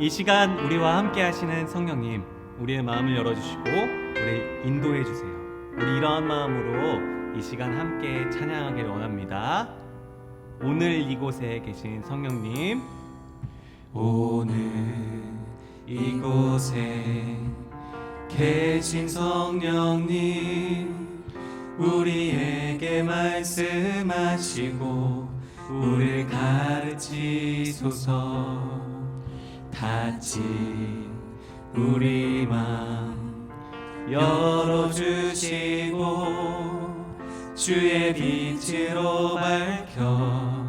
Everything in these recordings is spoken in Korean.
이 시간 우리와 함께 하시는 성령님, 우리의 마음을 열어주시고 우리 인도해 주세요. 우리 이러한 마음으로 이 시간 함께 찬양하기를 원합니다. 오늘 이곳에 계신 성령님, 오늘 이곳에 계신 성령님, 우리에게 말씀하시고 우리를 가르치소서. 닫힌 우리 맘 열어주시고 주의 빛으로 밝혀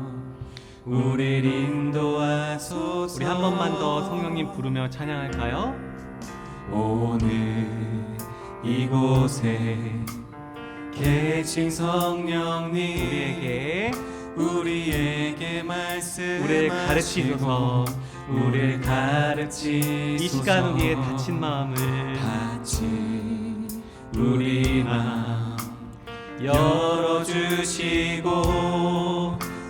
우리를 인도하소서. 우리 한 번만 더 성령님 부르며 찬양할까요? 오늘 이곳에 계신 성령님, 우리에게 말씀하시고 우리를 가르치소서. 우리를 가르치소서. 이 시간 우리의 닫힌 마음을 우리 마음 열어주시고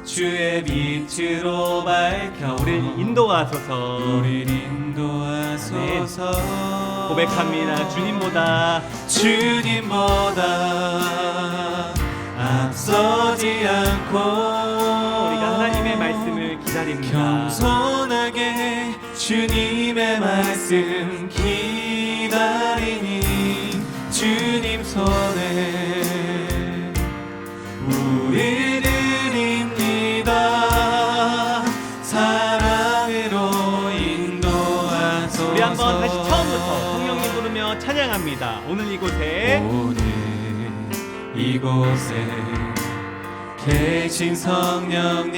주의 빛으로 밝혀 우리를 인도하소서. 우리를 인도하소서. 고백합니다. 주님보다 앞서지 않고 우리가 하나님의 말씀을 기다립니다. 겸손하게 주님의 말씀 기다리니 주님 손에 우리 드립니다. 사랑으로 인도하소서. 우리 한번 다시 처음부터 성령님 부르며 찬양합니다. 오늘 이곳에 계신 성령님,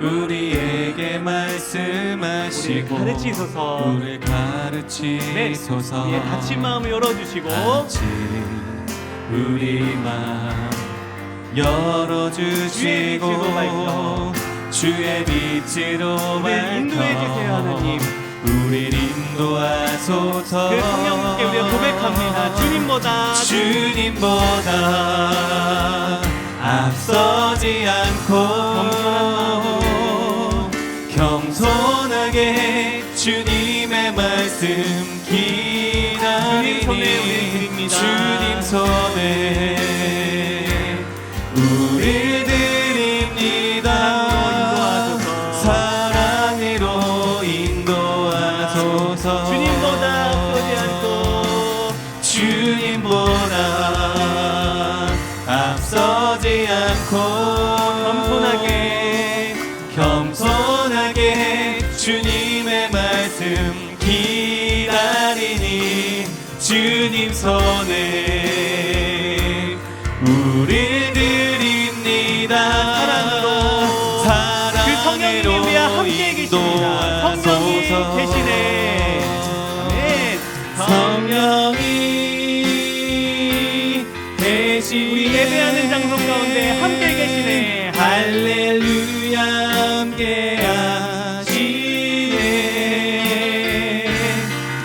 우리에게 말씀하시고 가르치소서. 우리를 가르치소서. 우리의 닫힌 마음을 열어주시고 우리 마음 열어주시고 주의 빛으로 우리를 인도해주세요. 하나님, 우리를 인도하소서. 그 성령님께 우리가 고백합니다. 주님보다 앞서지 않고 겸손하게 주님의 말씀 기다리니 주님 손에 우리 드립니다. 사랑으로 인도하소서. 주님보다 앞서지 않고 앞서지 않고 겸손하게 주님의 말씀 기다리니 주님 손에 우리 드립니다. 사랑으로 그 성령님이 함께 계십니다. 성령이 계시네. 아멘. 성령이 우리 예배하는 장소 가운데 함께 계시네. 할렐루야 함께 하시네.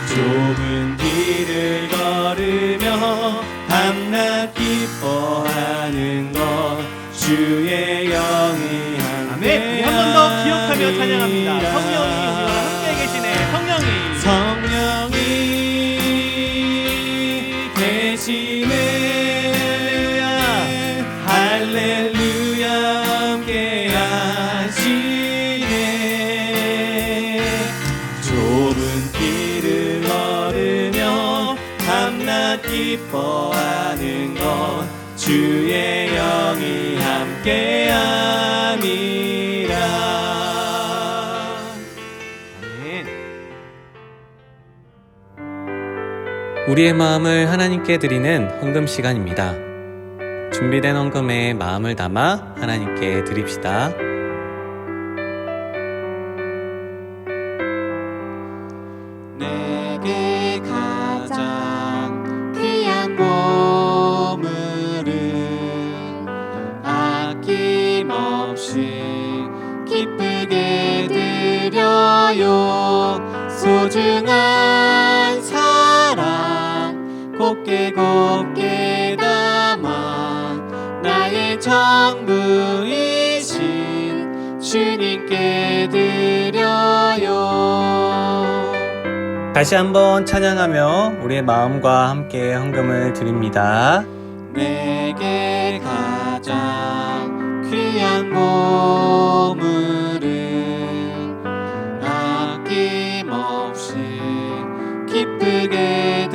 좁은 길을 걸으며 밤낮 기뻐하는 것 주의 영이 함께. 아멘. 우리 한 번 더 기억하며 찬양합니다. 성령이 우리와 함께 계시네. 성령이 계시네. 할렐루야 함께 하시네. 좁은 길을 걸으며 밤낮 기뻐하는 것 주의 영이 함께 함이라. 아멘. 우리의 마음을 하나님께 드리는 헌금 시간입니다. 준비된 헌금에 마음을 담아 하나님께 드립시다. 내게 가장 귀한 보물은 아낌없이 기쁘게 드려요. 소중한 사랑 곱게 곱게 담아 나의 전부이신 주님께 드려요. 다시 한번 찬양하며 우리의 마음과 함께 헌금을 드립니다. 내게 가장 귀한 보물은 아낌없이 기쁘게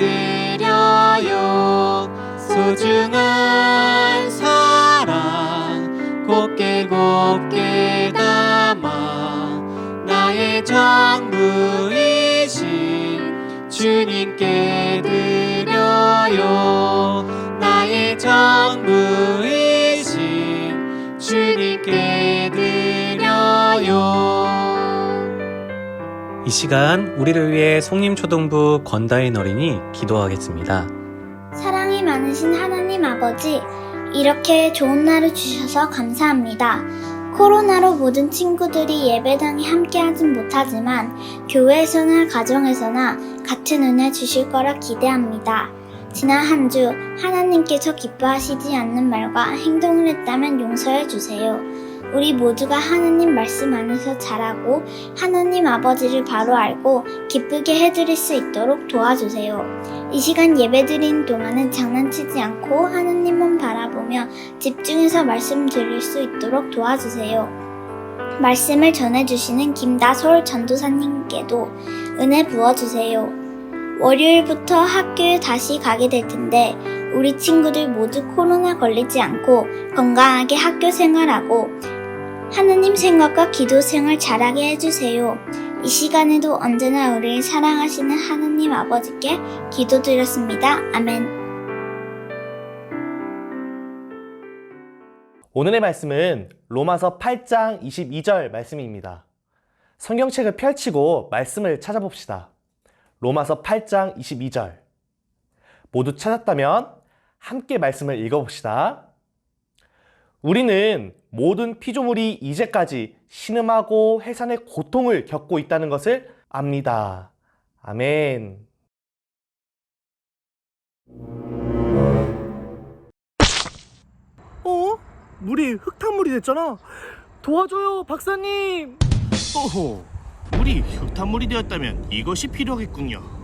드려요. 소중한 사랑 곱게 곱게 담아 나의 전부이신 주님께 드려요. 나의 전부이신 주님께 드려요. 이 시간 우리를 위해 송림초등부 권다인 어린이 기도하겠습니다. 사랑이 많으신 하나님 아버지, 이렇게 좋은 날을 주셔서 감사합니다. 코로나로 모든 친구들이 예배당에 함께하진 못하지만 교회에서나 가정에서나 같은 은혜 주실 거라 기대합니다. 지난 한 주 하나님께서 기뻐하시지 않는 말과 행동을 했다면 용서해 주세요. 우리 모두가 하나님 말씀 안에서 자라고 하나님 아버지를 바로 알고 기쁘게 해드릴 수 있도록 도와주세요. 이 시간 예배드리는 동안은 장난치지 않고 하나님만 바라보며 집중해서 말씀 드릴 수 있도록 도와주세요. 말씀을 전해주시는 김다솔 전도사님께도 은혜 부어주세요. 월요일부터 학교에 다시 가게 될 텐데 우리 친구들 모두 코로나 걸리지 않고 건강하게 학교 생활하고 하느님 생각과 기도 생활 잘하게 해주세요. 이 시간에도 언제나 우리를 사랑하시는 하느님 아버지께 기도드렸습니다. 아멘. 오늘의 말씀은 로마서 8장 22절 말씀입니다. 성경책을 펼치고 말씀을 찾아봅시다. 로마서 8장 22절. 모두 찾았다면 함께 말씀을 읽어봅시다. 우리는 모든 피조물이 이제까지 신음하고 해산의 고통을 겪고 있다는 것을 압니다. 아멘. 물이 흙탕물이 됐잖아. 도와줘요, 박사님. 오호, 물이 흙탕물이 되었다면 이것이 필요하겠군요.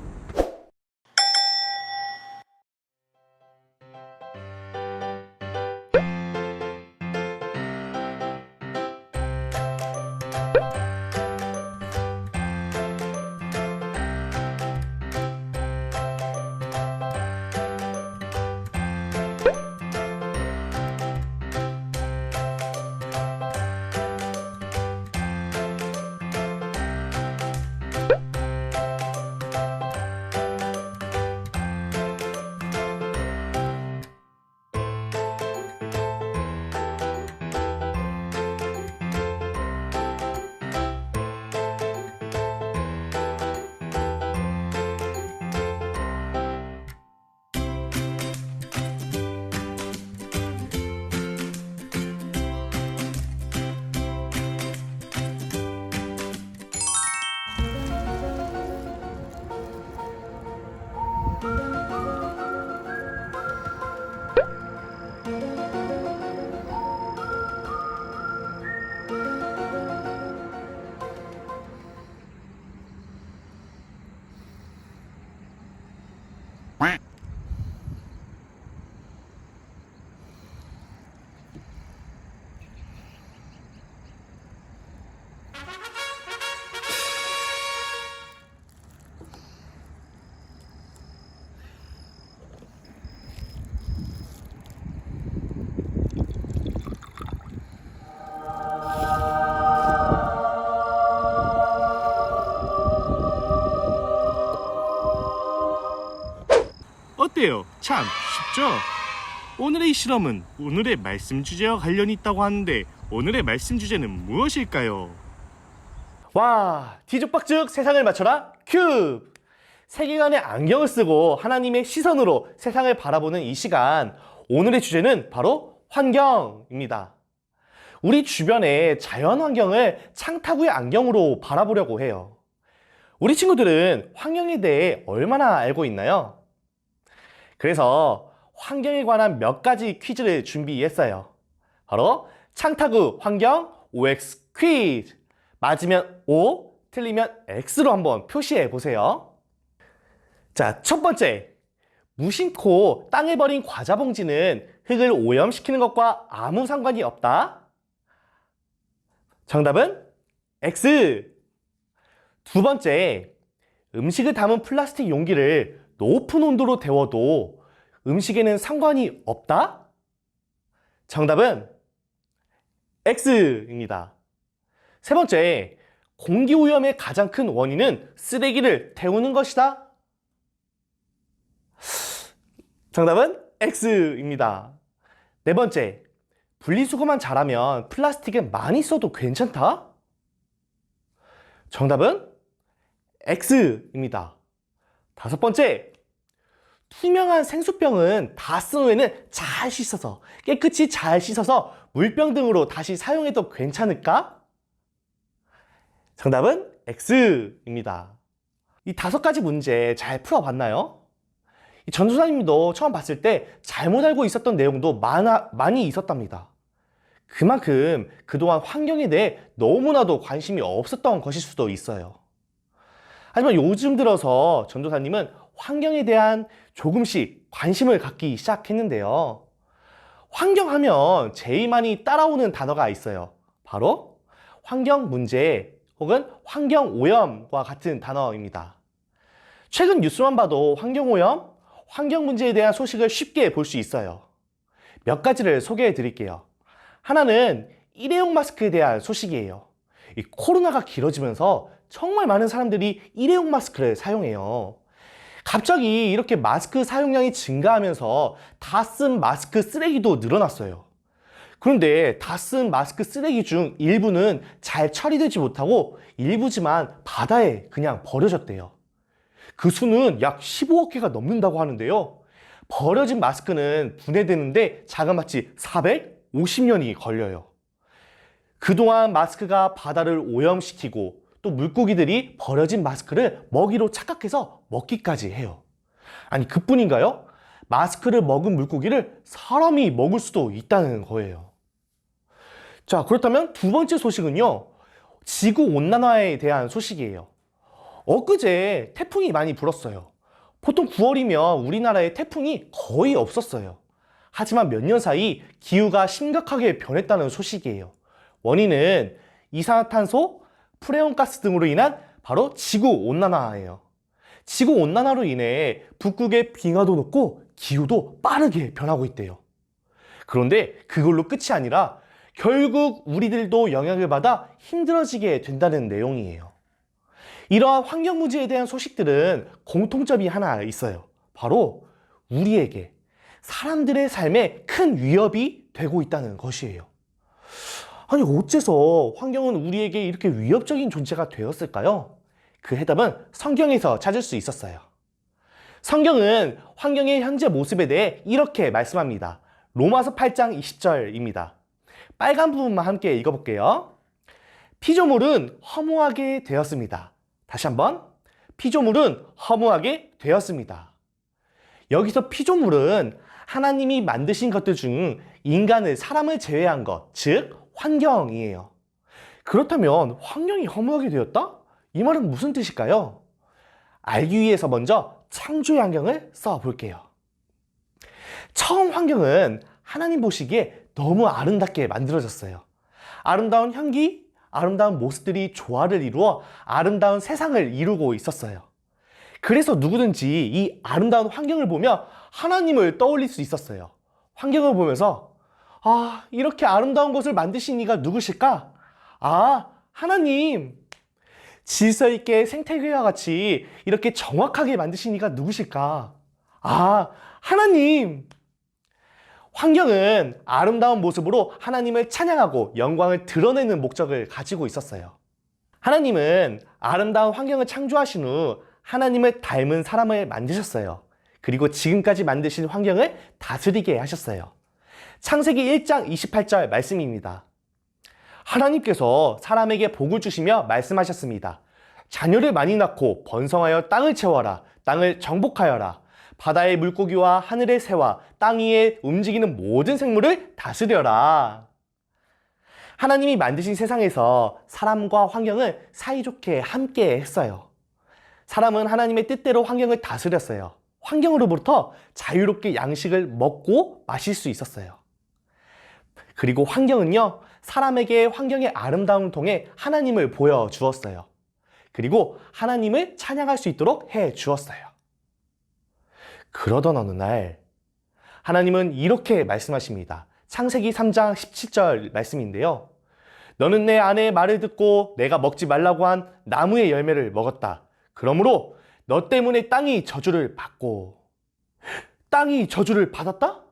어때요? 참 쉽죠? 오늘의 실험은 오늘의 말씀 주제와 관련이 있다고 하는데 오늘의 말씀 주제는 무엇일까요? 와, 뒤죽박죽 세상을 맞춰라 큐브! 세계관의 안경을 쓰고 하나님의 시선으로 세상을 바라보는 이 시간, 오늘의 주제는 바로 환경입니다. 우리 주변의 자연 환경을 창타구의 안경으로 바라보려고 해요. 우리 친구들은 환경에 대해 얼마나 알고 있나요? 그래서 환경에 관한 몇 가지 퀴즈를 준비했어요. 바로 창타구 환경 OX 퀴즈! 맞으면 O, 틀리면 X로 한번 표시해 보세요. 자, 첫 번째. 무심코 땅에 버린 과자 봉지는 흙을 오염시키는 것과 아무 상관이 없다. 정답은 X. 두 번째. 음식을 담은 플라스틱 용기를 높은 온도로 데워도 음식에는 상관이 없다. 정답은 X입니다. 세 번째. 공기 오염의 가장 큰 원인은 쓰레기를 태우는 것이다. 정답은 X입니다. 네 번째, 분리수거만 잘하면 플라스틱은 많이 써도 괜찮다? 정답은 X입니다. 다섯 번째, 투명한 생수병은 다 쓴 후에는 잘 씻어서, 깨끗이 잘 씻어서 물병 등으로 다시 사용해도 괜찮을까? 정답은 X입니다. 이 다섯 가지 문제 잘 풀어봤나요? 이 전도사님도 처음 봤을 때 잘못 알고 있었던 내용도 많이 있었답니다. 그만큼 그동안 환경에 대해 너무나도 관심이 없었던 것일 수도 있어요. 하지만 요즘 들어서 전도사님은 환경에 대한 조금씩 관심을 갖기 시작했는데요. 환경하면 제일 많이 따라오는 단어가 있어요. 바로 환경 문제 혹은 환경 오염과 같은 단어입니다. 최근 뉴스만 봐도 환경 오염, 환경 문제에 대한 소식을 쉽게 볼 수 있어요. 몇 가지를 소개해 드릴게요. 하나는 일회용 마스크에 대한 소식이에요. 이 코로나가 길어지면서 정말 많은 사람들이 일회용 마스크를 사용해요. 갑자기 이렇게 마스크 사용량이 증가하면서 다 쓴 마스크 쓰레기도 늘어났어요. 그런데 다 쓴 마스크 쓰레기 중 일부는 잘 처리되지 못하고 일부지만 바다에 그냥 버려졌대요. 그 수는 약 15억 개가 넘는다고 하는데요. 버려진 마스크는 분해되는데 자그마치 450년이 걸려요. 그동안 마스크가 바다를 오염시키고 또 물고기들이 버려진 마스크를 먹이로 착각해서 먹기까지 해요. 아니, 그뿐인가요? 마스크를 먹은 물고기를 사람이 먹을 수도 있다는 거예요. 자, 그렇다면 두 번째 소식은요. 지구온난화에 대한 소식이에요. 엊그제 태풍이 많이 불었어요. 보통 9월이면 우리나라에 태풍이 거의 없었어요. 하지만 몇 년 사이 기후가 심각하게 변했다는 소식이에요. 원인은 이산화탄소, 프레온가스 등으로 인한 바로 지구온난화예요. 지구온난화로 인해 북극의 빙하도 녹고 기후도 빠르게 변하고 있대요. 그런데 그걸로 끝이 아니라 결국 우리들도 영향을 받아 힘들어지게 된다는 내용이에요. 이러한 환경 문제에 대한 소식들은 공통점이 하나 있어요. 바로 우리에게, 사람들의 삶에 큰 위협이 되고 있다는 것이에요. 아니, 어째서 환경은 우리에게 이렇게 위협적인 존재가 되었을까요? 그 해답은 성경에서 찾을 수 있었어요. 성경은 환경의 현재 모습에 대해 이렇게 말씀합니다. 로마서 8장 20절입니다. 빨간 부분만 함께 읽어볼게요. 피조물은 허무하게 되었습니다. 다시 한번. 피조물은 허무하게 되었습니다. 여기서 피조물은 하나님이 만드신 것들 중 인간을, 사람을 제외한 것, 즉 환경이에요. 그렇다면 환경이 허무하게 되었다? 이 말은 무슨 뜻일까요? 알기 위해서 먼저 창조의 환경을 써볼게요. 처음 환경은 하나님 보시기에 너무 아름답게 만들어졌어요. 아름다운 향기, 아름다운 모습들이 조화를 이루어 아름다운 세상을 이루고 있었어요. 그래서 누구든지 이 아름다운 환경을 보며 하나님을 떠올릴 수 있었어요. 환경을 보면서 이렇게 아름다운 것을 만드신 이가 누구실까? 하나님. 질서 있게 생태계와 같이 이렇게 정확하게 만드신 이가 누구실까? 하나님. 환경은 아름다운 모습으로 하나님을 찬양하고 영광을 드러내는 목적을 가지고 있었어요. 하나님은 아름다운 환경을 창조하신 후 하나님을 닮은 사람을 만드셨어요. 그리고 지금까지 만드신 환경을 다스리게 하셨어요. 창세기 1장 28절 말씀입니다. 하나님께서 사람에게 복을 주시며 말씀하셨습니다. 자녀를 많이 낳고 번성하여 땅을 채워라. 땅을 정복하여라. 바다의 물고기와 하늘의 새와 땅 위에 움직이는 모든 생물을 다스려라. 하나님이 만드신 세상에서 사람과 환경을 사이좋게 함께 했어요. 사람은 하나님의 뜻대로 환경을 다스렸어요. 환경으로부터 자유롭게 양식을 먹고 마실 수 있었어요. 그리고 환경은요, 사람에게 환경의 아름다움을 통해 하나님을 보여주었어요. 그리고 하나님을 찬양할 수 있도록 해 주었어요. 그러던 어느 날 하나님은 이렇게 말씀하십니다. 창세기 3장 17절 말씀인데요. 너는 내 아내의 말을 듣고 내가 먹지 말라고 한 나무의 열매를 먹었다. 그러므로 너 때문에 땅이 저주를 받고. 땅이 저주를 받았다?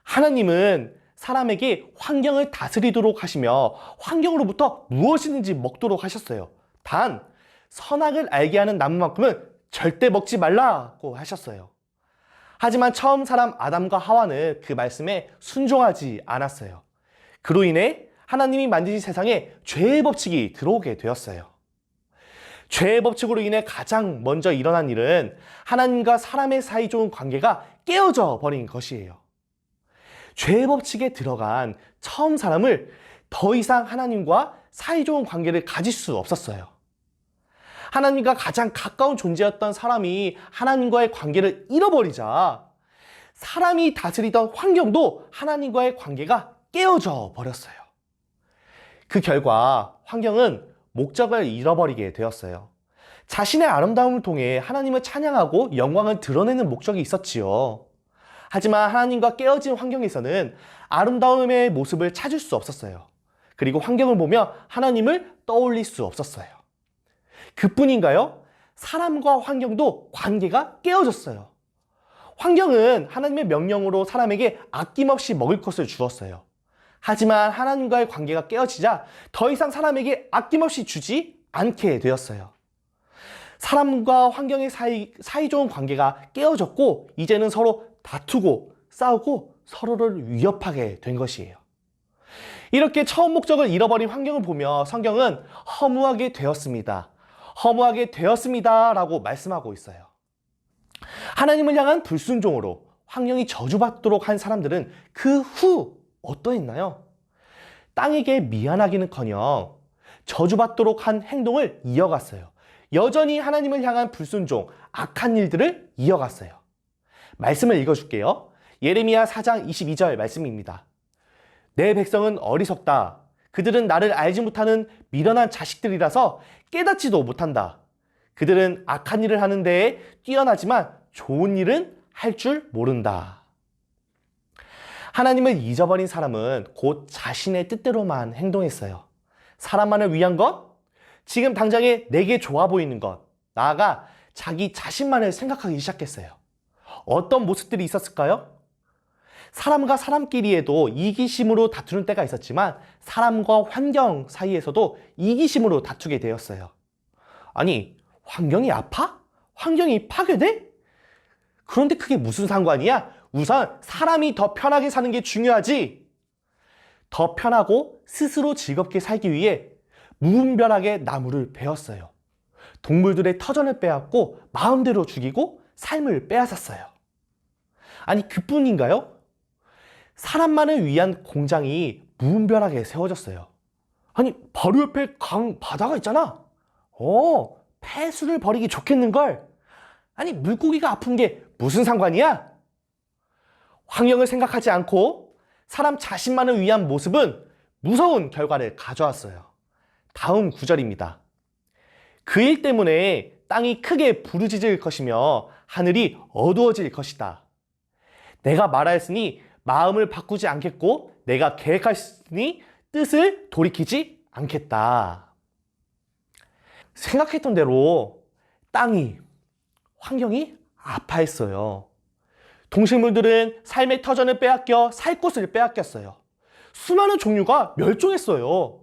하나님은 사람에게 환경을 다스리도록 하시며 환경으로부터 무엇이든지 먹도록 하셨어요. 단 선악을 알게 하는 나무만큼은 절대 먹지 말라고 하셨어요. 하지만 처음 사람 아담과 하와는 그 말씀에 순종하지 않았어요. 그로 인해 하나님이 만드신 세상에 죄의 법칙이 들어오게 되었어요. 죄의 법칙으로 인해 가장 먼저 일어난 일은 하나님과 사람의 사이좋은 관계가 깨어져 버린 것이에요. 죄의 법칙에 들어간 처음 사람을 더 이상 하나님과 사이좋은 관계를 가질 수 없었어요. 하나님과 가장 가까운 존재였던 사람이 하나님과의 관계를 잃어버리자 사람이 다스리던 환경도 하나님과의 관계가 깨어져 버렸어요. 그 결과 환경은 목적을 잃어버리게 되었어요. 자신의 아름다움을 통해 하나님을 찬양하고 영광을 드러내는 목적이 있었지요. 하지만 하나님과 깨어진 환경에서는 아름다움의 모습을 찾을 수 없었어요. 그리고 환경을 보며 하나님을 떠올릴 수 없었어요. 그뿐인가요? 사람과 환경도 관계가 깨어졌어요. 환경은 하나님의 명령으로 사람에게 아낌없이 먹을 것을 주었어요. 하지만 하나님과의 관계가 깨어지자 더 이상 사람에게 아낌없이 주지 않게 되었어요. 사람과 환경의 사이좋은 관계가 깨어졌고 이제는 서로 다투고 싸우고 서로를 위협하게 된 것이에요. 이렇게 처음 목적을 잃어버린 환경을 보며 성경은 허무하게 되었습니다. 허무하게 되었습니다 라고 말씀하고 있어요. 하나님을 향한 불순종으로 환경이 저주받도록 한 사람들은 그 후 어떠했나요? 땅에게 미안하기는커녕 저주받도록 한 행동을 이어갔어요. 여전히 하나님을 향한 불순종, 악한 일들을 이어갔어요. 말씀을 읽어줄게요. 예레미야 4장 22절 말씀입니다. 내 백성은 어리석다. 그들은 나를 알지 못하는 미련한 자식들이라서 깨닫지도 못한다. 그들은 악한 일을 하는 데에 뛰어나지만 좋은 일은 할 줄 모른다. 하나님을 잊어버린 사람은 곧 자신의 뜻대로만 행동했어요. 사람만을 위한 것, 지금 당장에 내게 좋아 보이는 것, 나아가 자기 자신만을 생각하기 시작했어요. 어떤 모습들이 있었을까요? 사람과 사람끼리에도 이기심으로 다투는 때가 있었지만 사람과 환경 사이에서도 이기심으로 다투게 되었어요. 아니, 환경이 아파? 환경이 파괴돼? 그런데 그게 무슨 상관이야? 우선 사람이 더 편하게 사는 게 중요하지. 더 편하고 스스로 즐겁게 살기 위해 무분별하게 나무를 베었어요. 동물들의 터전을 빼앗고 마음대로 죽이고 삶을 빼앗았어요. 아니, 그뿐인가요? 사람만을 위한 공장이 무분별하게 세워졌어요. 아니, 바로 옆에 바다가 있잖아. 폐수를 버리기 좋겠는걸. 아니, 물고기가 아픈 게 무슨 상관이야? 환경을 생각하지 않고 사람 자신만을 위한 모습은 무서운 결과를 가져왔어요. 다음 구절입니다. 그 일 때문에 땅이 크게 부르짖을 것이며 하늘이 어두워질 것이다. 내가 말하였으니 마음을 바꾸지 않겠고 내가 계획하였으니 뜻을 돌이키지 않겠다. 생각했던 대로 땅이, 환경이 아파했어요. 동식물들은 삶의 터전을 빼앗겨 살 곳을 빼앗겼어요. 수많은 종류가 멸종했어요.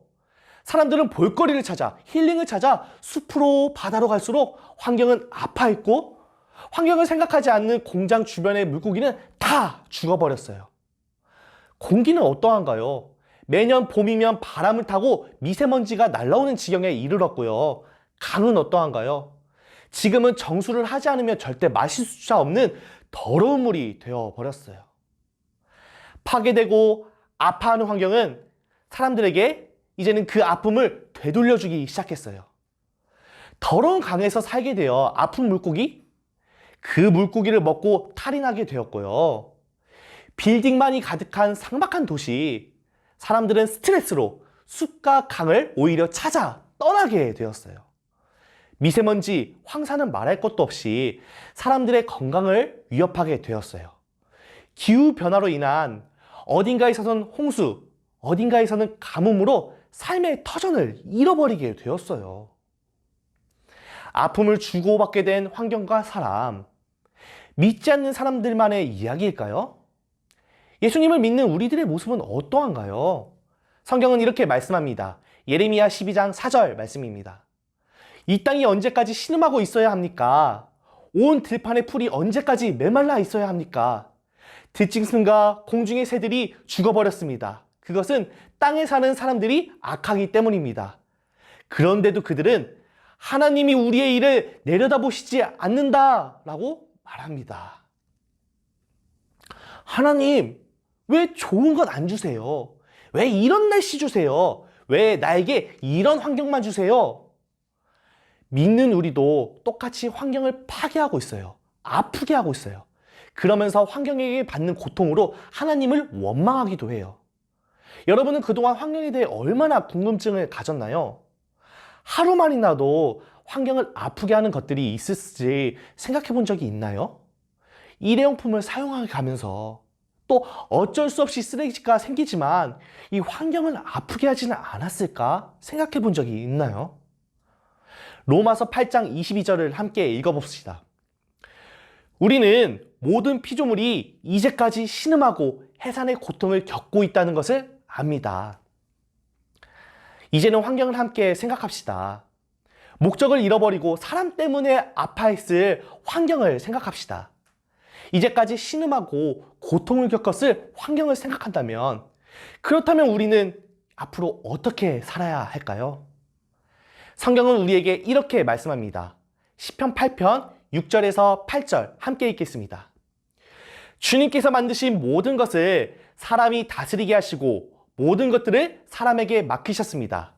사람들은 볼거리를 찾아, 힐링을 찾아 숲으로 바다로 갈수록 환경은 아파했고 환경을 생각하지 않는 공장 주변의 물고기는 다 죽어버렸어요. 공기는 어떠한가요? 매년 봄이면 바람을 타고 미세먼지가 날아오는 지경에 이르렀고요. 강은 어떠한가요? 지금은 정수를 하지 않으면 절대 마실 수차 없는 더러운 물이 되어버렸어요. 파괴되고 아파하는 환경은 사람들에게 이제는 그 아픔을 되돌려주기 시작했어요. 더러운 강에서 살게 되어 아픈 물고기, 그 물고기를 먹고 탈이 나게 되었고요. 빌딩만이 가득한 삭막한 도시, 사람들은 스트레스로 숲과 강을 오히려 찾아 떠나게 되었어요. 미세먼지, 황사는 말할 것도 없이 사람들의 건강을 위협하게 되었어요. 기후변화로 인한 어딘가에서는 홍수, 어딘가에서는 가뭄으로 삶의 터전을 잃어버리게 되었어요. 아픔을 주고받게 된 환경과 사람, 믿지 않는 사람들만의 이야기일까요? 예수님을 믿는 우리들의 모습은 어떠한가요? 성경은 이렇게 말씀합니다. 예레미야 12장 4절 말씀입니다. 이 땅이 언제까지 신음하고 있어야 합니까? 온 들판의 풀이 언제까지 메말라 있어야 합니까? 들짐승과 공중의 새들이 죽어버렸습니다. 그것은 땅에 사는 사람들이 악하기 때문입니다. 그런데도 그들은 하나님이 우리의 일을 내려다보시지 않는다라고 말합니다. 하나님, 왜 좋은 건 안 주세요? 왜 이런 날씨 주세요? 왜 나에게 이런 환경만 주세요? 믿는 우리도 똑같이 환경을 파괴하고 있어요. 아프게 하고 있어요. 그러면서 환경에게 받는 고통으로 하나님을 원망하기도 해요. 여러분은 그동안 환경에 대해 얼마나 궁금증을 가졌나요? 하루만이라도 환경을 아프게 하는 것들이 있을지 생각해 본 적이 있나요? 일회용품을 사용해 가면서 또 어쩔 수 없이 쓰레기가 생기지만 이 환경을 아프게 하지는 않았을까 생각해 본 적이 있나요? 로마서 8장 22절을 함께 읽어봅시다. 우리는 모든 피조물이 이제까지 신음하고 해산의 고통을 겪고 있다는 것을 압니다. 이제는 환경을 함께 생각합시다. 목적을 잃어버리고 사람 때문에 아파했을 환경을 생각합시다. 이제까지 신음하고 고통을 겪었을 환경을 생각한다면, 그렇다면 우리는 앞으로 어떻게 살아야 할까요? 성경은 우리에게 이렇게 말씀합니다. 시편 8편 6절에서 8절 함께 읽겠습니다. 주님께서 만드신 모든 것을 사람이 다스리게 하시고 모든 것들을 사람에게 맡기셨습니다.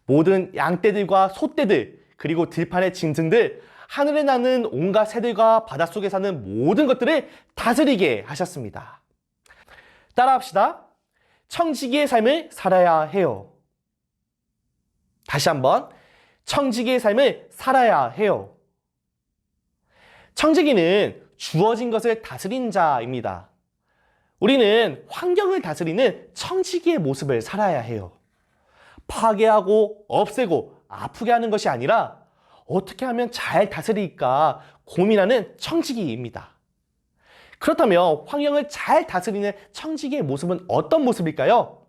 모든 양떼들과 소떼들, 그리고 들판의 짐승들, 하늘에 나는 온갖 새들과 바닷속에 사는 모든 것들을 다스리게 하셨습니다. 따라합시다. 청지기의 삶을 살아야 해요. 다시 한번. 청지기의 삶을 살아야 해요. 청지기는 주어진 것을 다스리는 자입니다. 우리는 환경을 다스리는 청지기의 모습을 살아야 해요. 파괴하고 없애고 아프게 하는 것이 아니라 어떻게 하면 잘 다스릴까 고민하는 청지기입니다. 그렇다면 환경을 잘 다스리는 청지기의 모습은 어떤 모습일까요?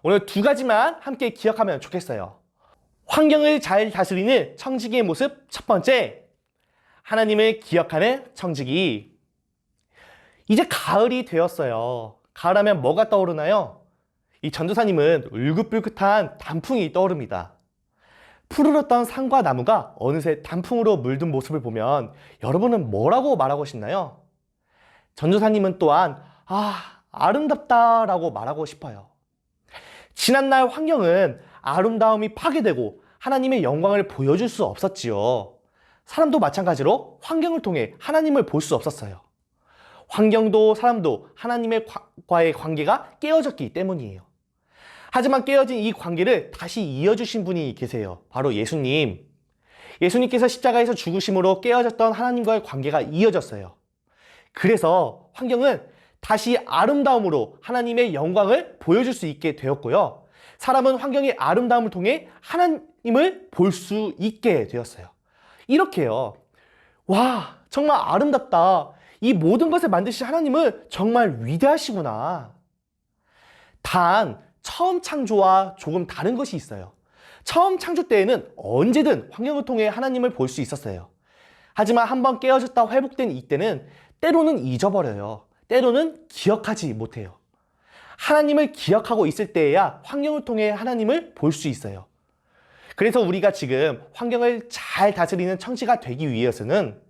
오늘 두 가지만 함께 기억하면 좋겠어요. 환경을 잘 다스리는 청지기의 모습 첫 번째, 하나님을 기억하는 청지기. 이제 가을이 되었어요. 가을하면 뭐가 떠오르나요? 이 전도사님은 울긋불긋한 단풍이 떠오릅니다. 푸르렀던 산과 나무가 어느새 단풍으로 물든 모습을 보면 여러분은 뭐라고 말하고 싶나요? 전도사님은 또한 아름답다라고 말하고 싶어요. 지난날 환경은 아름다움이 파괴되고 하나님의 영광을 보여줄 수 없었지요. 사람도 마찬가지로 환경을 통해 하나님을 볼 수 없었어요. 환경도 사람도 하나님과의 관계가 깨어졌기 때문이에요. 하지만 깨어진 이 관계를 다시 이어주신 분이 계세요. 바로 예수님. 예수님께서 십자가에서 죽으심으로 깨어졌던 하나님과의 관계가 이어졌어요. 그래서 환경은 다시 아름다움으로 하나님의 영광을 보여줄 수 있게 되었고요. 사람은 환경의 아름다움을 통해 하나님을 볼 수 있게 되었어요. 이렇게요. 와, 정말 아름답다. 이 모든 것을 만드신 하나님은 정말 위대하시구나. 단, 처음 창조와 조금 다른 것이 있어요. 처음 창조 때에는 언제든 환경을 통해 하나님을 볼 수 있었어요. 하지만 한번 깨어졌다 회복된 이때는 때로는 잊어버려요. 때로는 기억하지 못해요. 하나님을 기억하고 있을 때에야 환경을 통해 하나님을 볼 수 있어요. 그래서 우리가 지금 환경을 잘 다스리는 청지가 되기 위해서는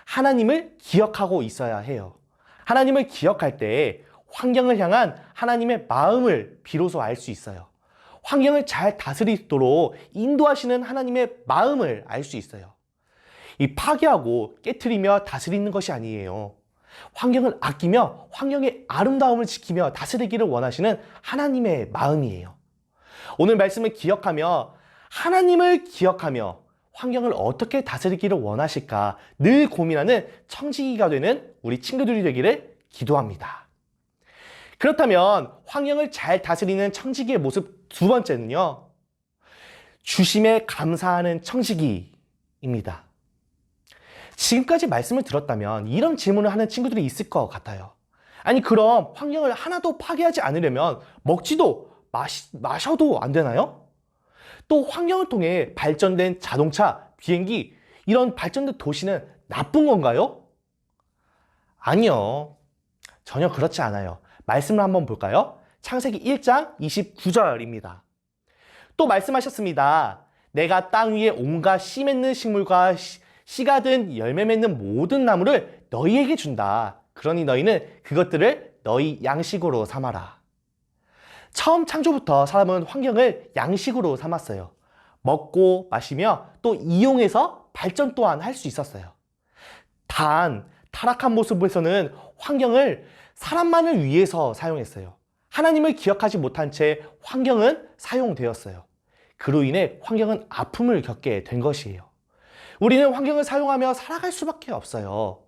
하나님을 기억하고 있어야 해요. 하나님을 기억할 때 환경을 향한 하나님의 마음을 비로소 알 수 있어요. 환경을 잘 다스리도록 인도하시는 하나님의 마음을 알 수 있어요. 이 파괴하고 깨트리며 다스리는 것이 아니에요. 환경을 아끼며 환경의 아름다움을 지키며 다스리기를 원하시는 하나님의 마음이에요. 오늘 말씀을 기억하며 하나님을 기억하며 환경을 어떻게 다스리기를 원하실까 늘 고민하는 청지기가 되는 우리 친구들이 되기를 기도합니다. 그렇다면 환경을 잘 다스리는 청지기의 모습 두 번째는요, 주심에 감사하는 청지기입니다. 지금까지 말씀을 들었다면 이런 질문을 하는 친구들이 있을 것 같아요. 아니, 그럼 환경을 하나도 파괴하지 않으려면 먹지도 마셔도 안 되나요? 또 환경을 통해 발전된 자동차, 비행기, 이런 발전된 도시는 나쁜 건가요? 아니요. 전혀 그렇지 않아요. 말씀을 한번 볼까요? 창세기 1장 29절입니다. 또 말씀하셨습니다. 내가 땅 위에 온갖 씨 맺는 식물과 씨가 든 열매 맺는 모든 나무를 너희에게 준다. 그러니 너희는 그것들을 너희 양식으로 삼아라. 처음 창조부터 사람은 환경을 양식으로 삼았어요. 먹고 마시며 또 이용해서 발전 또한 할 수 있었어요. 단, 타락한 모습에서는 환경을 사람만을 위해서 사용했어요. 하나님을 기억하지 못한 채 환경은 사용되었어요. 그로 인해 환경은 아픔을 겪게 된 것이에요. 우리는 환경을 사용하며 살아갈 수밖에 없어요.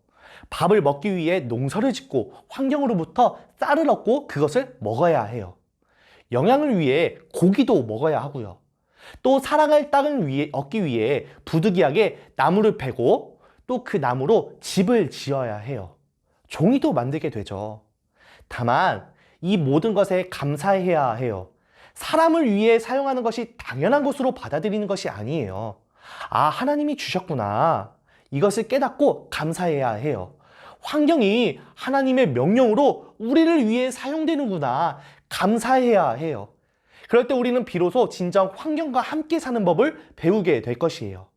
밥을 먹기 위해 농사를 짓고 환경으로부터 쌀을 얻고 그것을 먹어야 해요. 영양을 위해 고기도 먹어야 하고요. 또 사랑할 땅을 얻기 위해 부득이하게 나무를 베고 또 그 나무로 집을 지어야 해요. 종이도 만들게 되죠. 다만 이 모든 것에 감사해야 해요. 사람을 위해 사용하는 것이 당연한 것으로 받아들이는 것이 아니에요. 아, 하나님이 주셨구나. 이것을 깨닫고 감사해야 해요. 환경이 하나님의 명령으로 우리를 위해 사용되는구나. 감사해야 해요. 그럴 때 우리는 비로소 진정 환경과 함께 사는 법을 배우게 될 것이에요.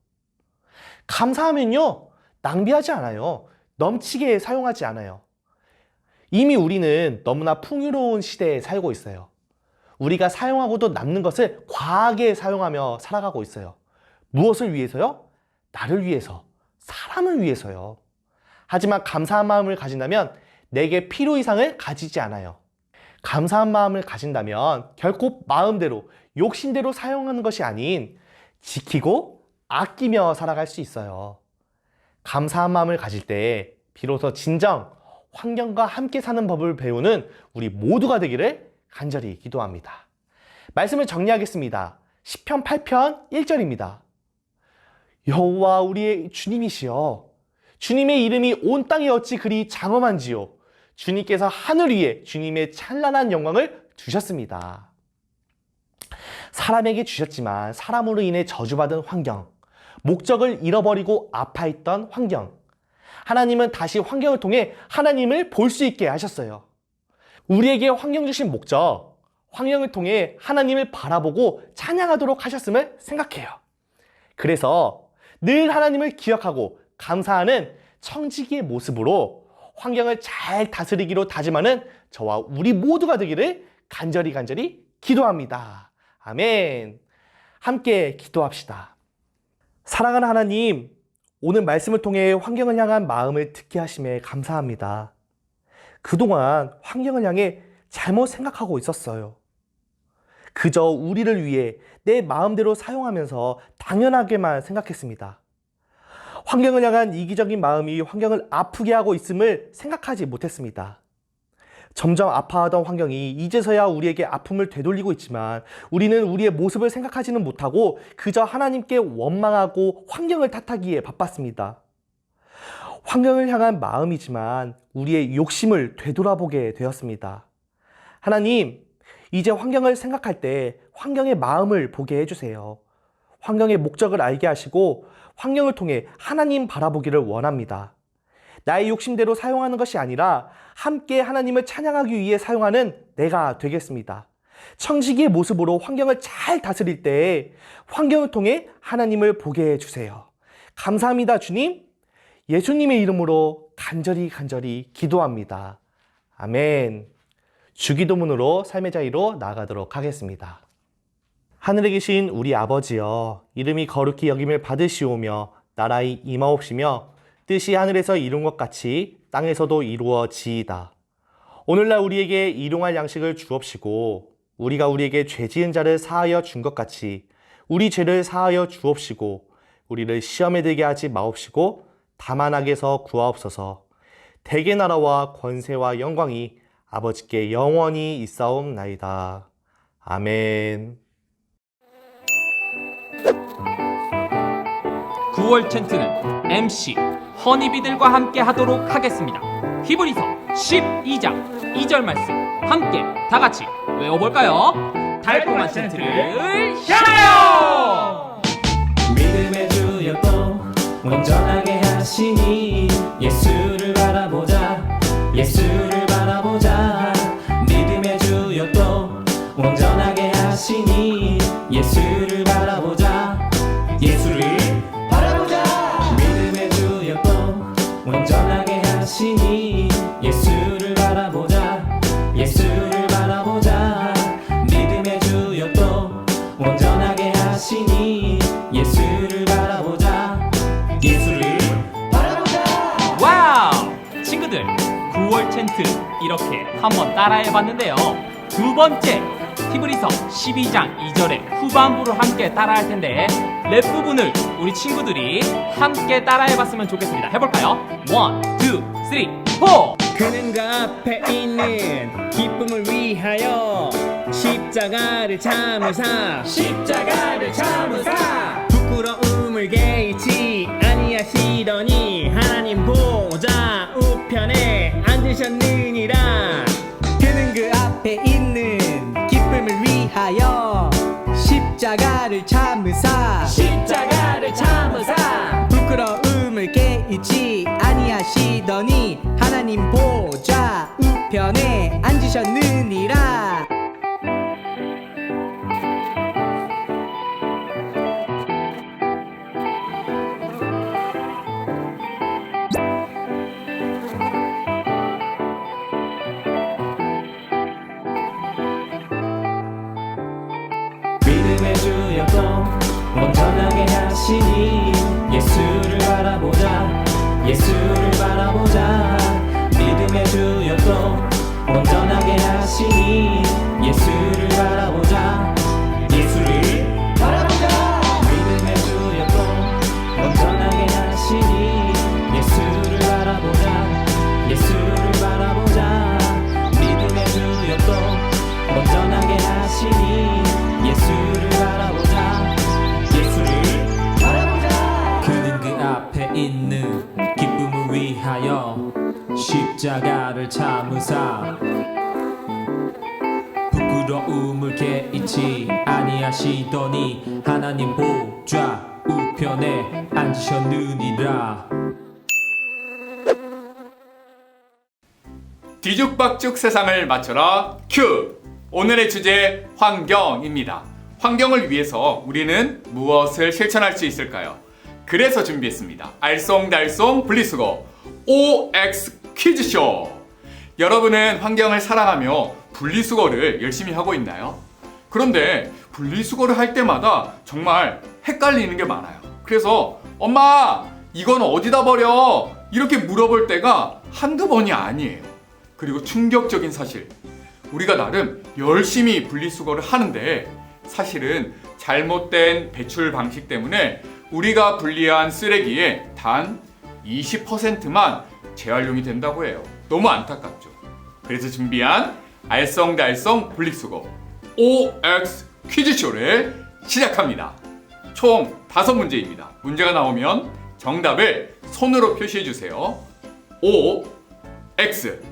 감사하면요, 낭비하지 않아요. 넘치게 사용하지 않아요. 이미 우리는 너무나 풍요로운 시대에 살고 있어요. 우리가 사용하고도 남는 것을 과하게 사용하며 살아가고 있어요. 무엇을 위해서요? 나를 위해서, 사람을 위해서요. 하지만 감사한 마음을 가진다면 내게 필요 이상을 가지지 않아요. 감사한 마음을 가진다면 결코 마음대로, 욕심대로 사용하는 것이 아닌 지키고 아끼며 살아갈 수 있어요. 감사한 마음을 가질 때 비로소 진정 환경과 함께 사는 법을 배우는 우리 모두가 되기를 간절히 기도합니다. 말씀을 정리하겠습니다. 시편 8편 1절입니다. 여호와 우리의 주님이시여, 주님의 이름이 온 땅에 어찌 그리 장엄한지요. 주님께서 하늘 위에 주님의 찬란한 영광을 주셨습니다. 사람에게 주셨지만 사람으로 인해 저주받은 환경, 목적을 잃어버리고 아파했던 환경, 하나님은 다시 환경을 통해 하나님을 볼 수 있게 하셨어요. 우리에게 환경 주신 목적, 환경을 통해 하나님을 바라보고 찬양하도록 하셨음을 생각해요. 그래서 늘 하나님을 기억하고 감사하는 청지기의 모습으로 환경을 잘 다스리기로 다짐하는 저와 우리 모두가 되기를 간절히 기도합니다. 아멘. 함께 기도합시다. 사랑하는 하나님, 오늘 말씀을 통해 환경을 향한 마음을 듣게 하심에 감사합니다. 그동안 환경을 향해 잘못 생각하고 있었어요. 그저 우리를 위해 내 마음대로 사용하면서 당연하게만 생각했습니다. 환경을 향한 이기적인 마음이 환경을 아프게 하고 있음을 생각하지 못했습니다. 점점 아파하던 환경이 이제서야 우리에게 아픔을 되돌리고 있지만 우리는 우리의 모습을 생각하지는 못하고 그저 하나님께 원망하고 환경을 탓하기에 바빴습니다. 환경을 향한 마음이지만 우리의 욕심을 되돌아보게 되었습니다. 하나님, 이제 환경을 생각할 때 환경의 마음을 보게 해주세요. 환경의 목적을 알게 하시고 환경을 통해 하나님 바라보기를 원합니다. 나의 욕심대로 사용하는 것이 아니라 함께 하나님을 찬양하기 위해 사용하는 내가 되겠습니다. 청지기의 모습으로 환경을 잘 다스릴 때 환경을 통해 하나님을 보게 해주세요. 감사합니다, 주님. 예수님의 이름으로 간절히 기도합니다. 아멘. 주기도문으로 삶의 자리로 나아가도록 하겠습니다. 하늘에 계신 우리 아버지여, 이름이 거룩히 여김을 받으시오며 나라의 임하옵시며 뜻이 하늘에서 이룬 것 같이 땅에서도 이루어지이다. 오늘날 우리에게 일용할 양식을 주옵시고 우리가 우리에게 죄 지은 자를 사하여 준 것 같이 우리 죄를 사하여 주옵시고 우리를 시험에 들게 하지 마옵시고 다만 악에서 구하옵소서. 대개 나라와 권세와 영광이 아버지께 영원히 있사옵나이다. 아멘. 9월 텐트는 MC 허니비들과 함께 하도록 하겠습니다. 히브리서 12장 2절 말씀 함께 다 같이 외워볼까요? 달콤한 텐트를 향하여! 믿음의 주였고 온전하게 하시니 예수를 바라보자 예수를 바라보자 믿음의 주였고 온전하게 하시니 예수를 바라보자 예수를 바라보자 믿음의 주였고 온전하게 하시니 예수를 바라보자 예수를 바라보자 믿음의 주였고 온전하게 하시니 예수를 바라보자 예수를 바라보자. 와우! 친구들 9월 텐트 이렇게 한번 따라해봤는데요. 두 번째 히브리서 12장 2절의 후반부를 함께 따라할 텐데 랩 부분을 우리 친구들이 함께 따라해봤으면 좋겠습니다. 해볼까요? 1, 2, 3, 4. 그는 그 앞에 있는 기쁨을 위하여 십자가를 참으사 부끄러움을 개의치 아니하시더니 하나님 보좌 우편에 앉으셨느니라. 그는 그 앞에 있는 기쁨을 위하여 십자가를 참으사 부끄러움을 깨이치 아니하시더니 하나님 보좌 우편에 앉으셨느니라. 믿음의 주였고 온전하게 하시니 예수를 바라보자 예수를 바라보자 믿음의 주였고 온전하게 하시니 예수를 바라보자 예수를 바라보자 믿음의 주였고 온전하게 하시니 예수를 바라보자 예수를 바라보자 믿음의 주였고 온전하게 하시니 예수를 바라보자 예수를 바라보자 그는 그 앞에 있는 기쁨을 위하여 십자가를 참으사 부끄러움을 개의치 아니하시더니 하나님 보좌 우편에 앉으셨느니라. 뒤죽박죽 세상을 맞춰라 큐! 오늘의 주제 환경입니다. 환경을 위해서 우리는 무엇을 실천할 수 있을까요? 그래서 준비했습니다. 알쏭달쏭 분리수거 OX 퀴즈쇼. 여러분은 환경을 사랑하며 분리수거를 열심히 하고 있나요? 그런데 분리수거를 할 때마다 정말 헷갈리는 게 많아요. 그래서 엄마 이건 어디다 버려? 이렇게 물어볼 때가 한두 번이 아니에요. 그리고 충격적인 사실, 우리가 나름 열심히 분리수거를 하는데 사실은 잘못된 배출 방식 때문에 우리가 분리한 쓰레기의 단 20%만 재활용이 된다고 해요. 너무 안타깝죠. 그래서 준비한 알쏭달쏭 분리수거 OX 퀴즈쇼를 시작합니다. 총 5문제입니다. 문제가 나오면 정답을 손으로 표시해주세요. O, X.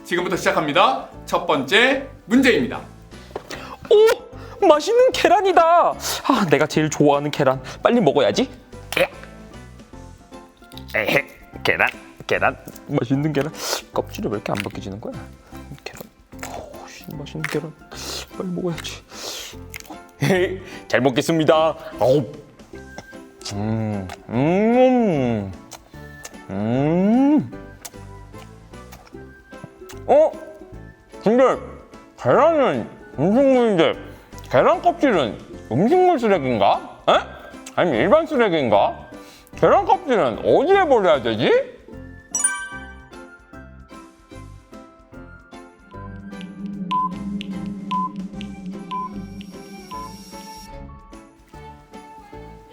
지금부터 시작합니다. 첫 번째 문제입니다. 오! 맛있는 계란이다! 아, 내가 제일 좋아하는 계란. 빨리 먹어야지. 에헤, 계란. 맛있는 계란. 껍질이 왜 이렇게 안 벗겨지는 거야? 계란. 오, 맛있는 계란. 빨리 먹어야지. 헤헤, 잘 먹겠습니다. 근데 계란은 음식물인데 계란 껍질은 음식물 쓰레기인가? 에? 아니면 일반 쓰레기인가? 계란 껍질은 어디에 버려야 되지?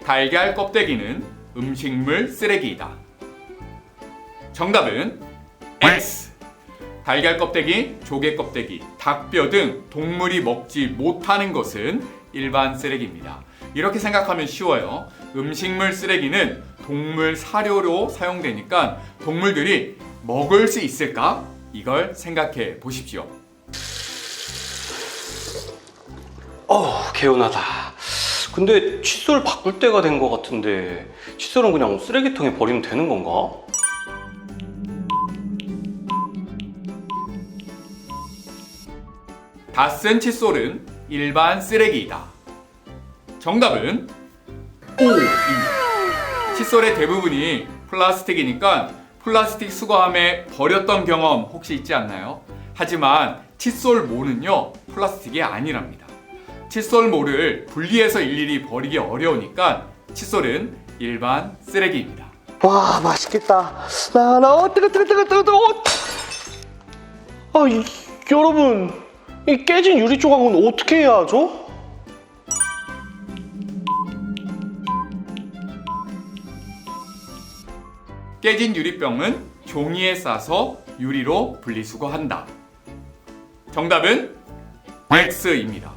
달걀 껍데기는 음식물 쓰레기이다. 정답은 X. 달걀 껍데기, 조개 껍데기, 닭뼈 등 동물이 먹지 못하는 것은 일반 쓰레기입니다. 이렇게 생각하면 쉬워요. 음식물 쓰레기는 동물 사료로 사용되니까 동물들이 먹을 수 있을까? 이걸 생각해 보십시오. 개운하다. 근데 칫솔 바꿀 때가 된 것 같은데 칫솔은 그냥 쓰레기통에 버리면 되는 건가? 다 쓴 칫솔은 일반 쓰레기이다. 정답은 O입니다. 칫솔의 대부분이 플라스틱이니까 플라스틱 수거함에 버렸던 경험 혹시 있지 않나요? 하지만 칫솔모는요, 플라스틱이 아니랍니다. 칫솔모를 분리해서 일일이 버리기 어려우니까 칫솔은 일반 쓰레기입니다. 와, 맛있겠다. 뜨거. 여러분, 이 깨진 유리 조각은 어떻게 해야 하죠? 깨진 유리병은 종이에 싸서 유리로 분리수거한다. 정답은 X입니다.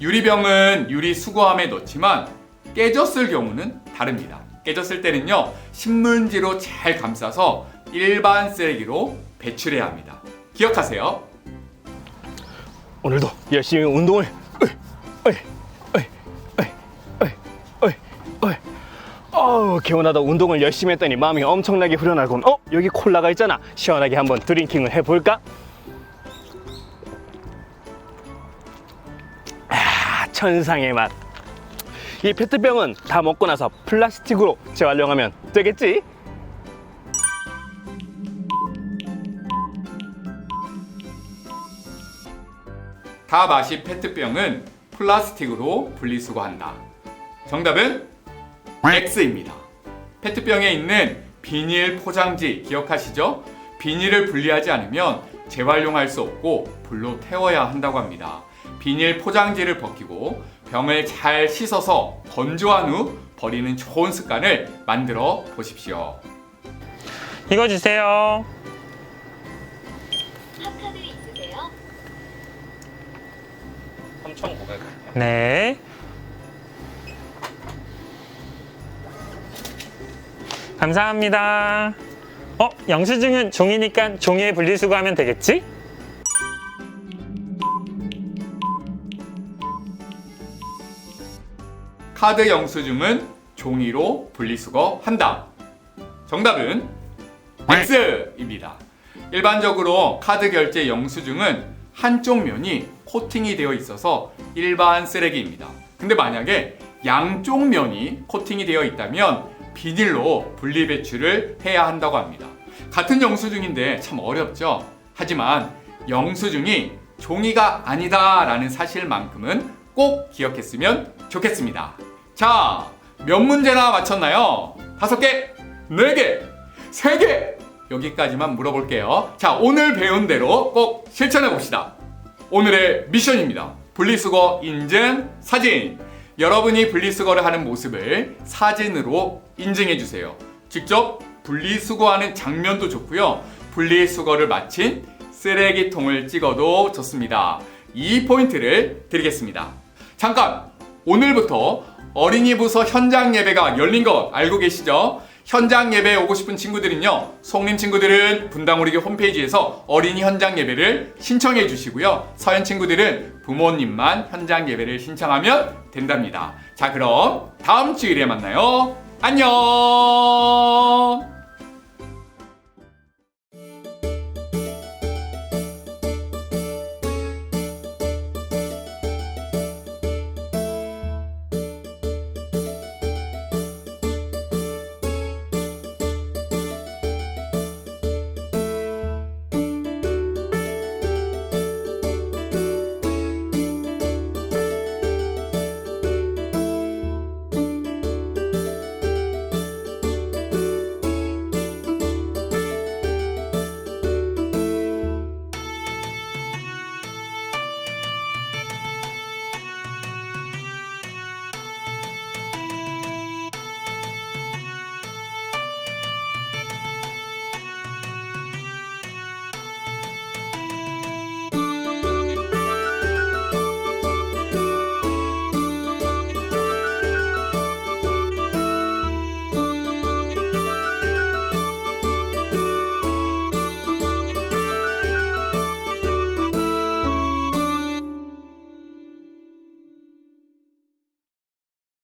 유리병은 유리 수거함에 넣지만 깨졌을 경우는 다릅니다. 깨졌을 때는요, 신문지로 잘 감싸서 일반 쓰레기로 배출해야 합니다. 기억하세요. 오늘도 열심히 운동을. 개운하다. 운동을 열심히 했더니 마음이 엄청나게 후련하군. 여기 콜라가 있잖아. 시원하게 한번 드링킹을 해볼까? 천상의 맛. 이 페트병은 다 먹고 나서 플라스틱으로 재활용하면 되겠지? 다 마시 페트병은 플라스틱으로 분리수거한다. 정답은 X입니다. 페트병에 있는 비닐 포장지 기억하시죠? 비닐을 분리하지 않으면 재활용할 수 없고 불로 태워야 한다고 합니다. 비닐 포장지를 벗기고 병을 잘 씻어서 건조한 후 버리는 좋은 습관을 만들어 보십시오. 이거 주세요. 카드 있으세요? 3,900원. 네. 감사합니다. 영수증은 종이니까 종이에 분리수거하면 되겠지? 카드 영수증은 종이로 분리수거한다. 정답은 X입니다. 일반적으로 카드 결제 영수증은 한쪽 면이 코팅이 되어 있어서 일반 쓰레기입니다. 근데 만약에 양쪽 면이 코팅이 되어 있다면 비닐로 분리 배출을 해야 한다고 합니다. 같은 영수증인데 참 어렵죠? 하지만 영수증이 종이가 아니다라는 사실만큼은 꼭 기억했으면 좋겠습니다. 자, 몇 문제나 맞췄나요? 5개? 4개? 3개? 여기까지만 물어볼게요. 자, 오늘 배운 대로 꼭 실천해 봅시다. 오늘의 미션입니다. 분리수거 인증 사진. 여러분이 분리수거를 하는 모습을 사진으로 인증해 주세요. 직접 분리수거하는 장면도 좋고요. 분리수거를 마친 쓰레기통을 찍어도 좋습니다. 이 포인트를 드리겠습니다. 잠깐! 오늘부터 어린이 부서 현장 예배가 열린 것 알고 계시죠? 현장 예배에 오고 싶은 친구들은요, 송림 친구들은 분당우리교 홈페이지에서 어린이 현장 예배를 신청해 주시고요, 서현 친구들은 부모님만 현장 예배를 신청하면 된답니다. 자, 그럼 다음 주일에 만나요. 안녕!